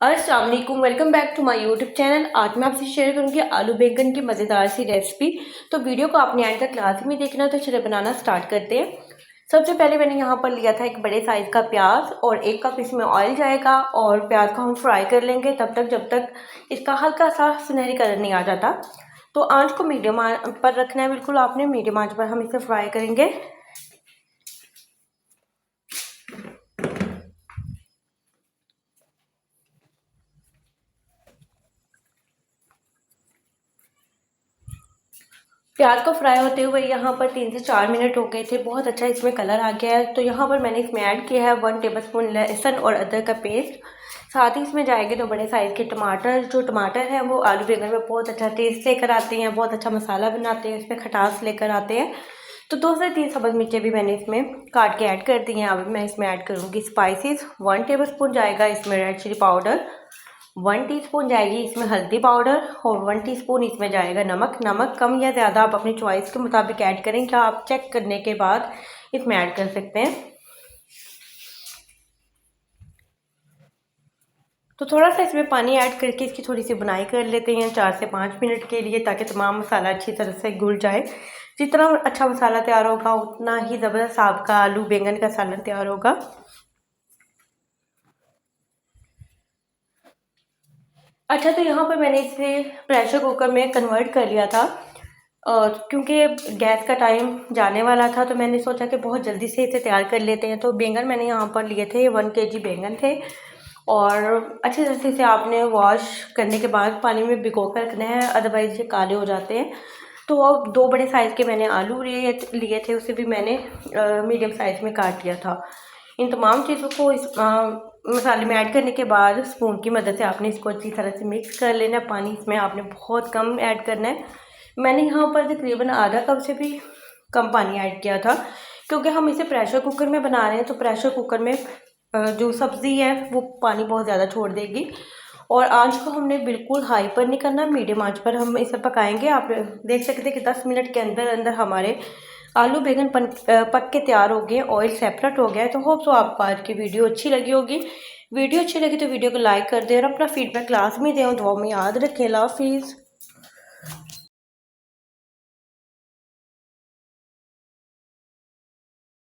अस्सलाम वालेकुम, welcome back to my YouTube channel. आज मैं आपसे शेयर करूंगी आलू बैंगन की मज़ेदार सी रेसिपी। तो वीडियो को आपने एंड तक लाजमी देखना। तो चलिए बनाना स्टार्ट करते हैं। सबसे पहले मैंने यहाँ पर लिया था एक बड़े साइज़ का प्याज और 1 कप इसमें ऑयल जाएगा और प्याज को हम फ्राई कर लेंगे तब तक जब तक इसका हल्का सा सुनहरी कलर नहीं आ जाता। तो आँच को मीडियम पर रखना है, बिल्कुल आपने मीडियम आँच पर हम इसे फ्राई करेंगे। प्याज को फ्राई होते हुए यहाँ पर 3 से 4 मिनट हो गए थे। बहुत अच्छा इसमें कलर आ गया है। तो यहाँ पर मैंने इसमें ऐड किया है 1 टेबलस्पून लहसुन और अदरक का पेस्ट। साथ ही इसमें जाएंगे 2 बड़े साइज़ के टमाटर। जो टमाटर हैं वो आलू बैंगन में बहुत अच्छा टेस्ट लेकर आते हैं, बहुत अच्छा मसाला बनाते हैं, इसमें खटास लेकर आते हैं। तो 2 से 3 सब्ज़ मिर्चें भी मैंने इसमें काट के ऐड कर दी हैं। अब मैं इसमें ऐड करूँगी स्पाइसेस। 1 टेबलस्पून जाएगा इसमें रेड चिली पाउडर, 1 टीस्पून जाएगी इसमें हल्दी पाउडर और 1 टीस्पून इसमें जाएगा नमक। नमक कम या ज़्यादा आप अपनी चॉइस के मुताबिक ऐड करें, क्या आप चेक करने के बाद इसमें ऐड कर सकते हैं। तो थोड़ा सा इसमें पानी ऐड करके इसकी थोड़ी सी बुनाई कर लेते हैं 4 से 5 मिनट के लिए, ताकि तमाम मसाला अच्छी तरह से घुल जाए। जितना अच्छा मसाला तैयार होगा उतना ही ज़बरदस्त आपका आलू बैंगन का सालन तैयार होगा। अच्छा, तो यहाँ पर मैंने इसे प्रेशर कुकर में कन्वर्ट कर लिया था क्योंकि गैस का टाइम जाने वाला था। तो मैंने सोचा कि बहुत जल्दी से इसे तैयार कर लेते हैं। तो बैंगन मैंने यहाँ पर लिए थे 1 केजी बैंगन थे और अच्छी तरह से इसे आपने वॉश करने के बाद पानी में भिगो कर रखना है, अदरवाइज़ ये काले हो जाते हैं। तो अब 2 बड़े साइज़ के मैंने आलू लिए थे, उसे भी मैंने मीडियम साइज़ में काट लिया था। इन तमाम चीज़ों को इस मसाले में ऐड करने के बाद स्पून की मदद से आपने इसको अच्छी तरह से मिक्स कर लेना है। पानी इसमें आपने बहुत कम ऐड करना है। मैंने यहाँ पर तकरीबन आधा कप से भी कम पानी ऐड किया था, क्योंकि हम इसे प्रेशर कुकर में बना रहे हैं। तो प्रेशर कुकर में जो सब्ज़ी है वो पानी बहुत ज़्यादा छोड़ देगी। और आंच को हमने बिल्कुल हाई पर नहीं करना, मीडियम आंच पर हम इसे पकाएंगे। आप देख सकते हैं कि 10 मिनट के अंदर अंदर हमारे आलू बैंगन पक के तैयार हो गए, ऑयल सेपरेट हो गया है। तो होप सो आपको आज की वीडियो अच्छी लगी होगी। वीडियो अच्छी लगी तो वीडियो को लाइक कर दें और अपना फीडबैक लाजमी दें। दुआ में याद रखें। अल्लाह हाफिज़।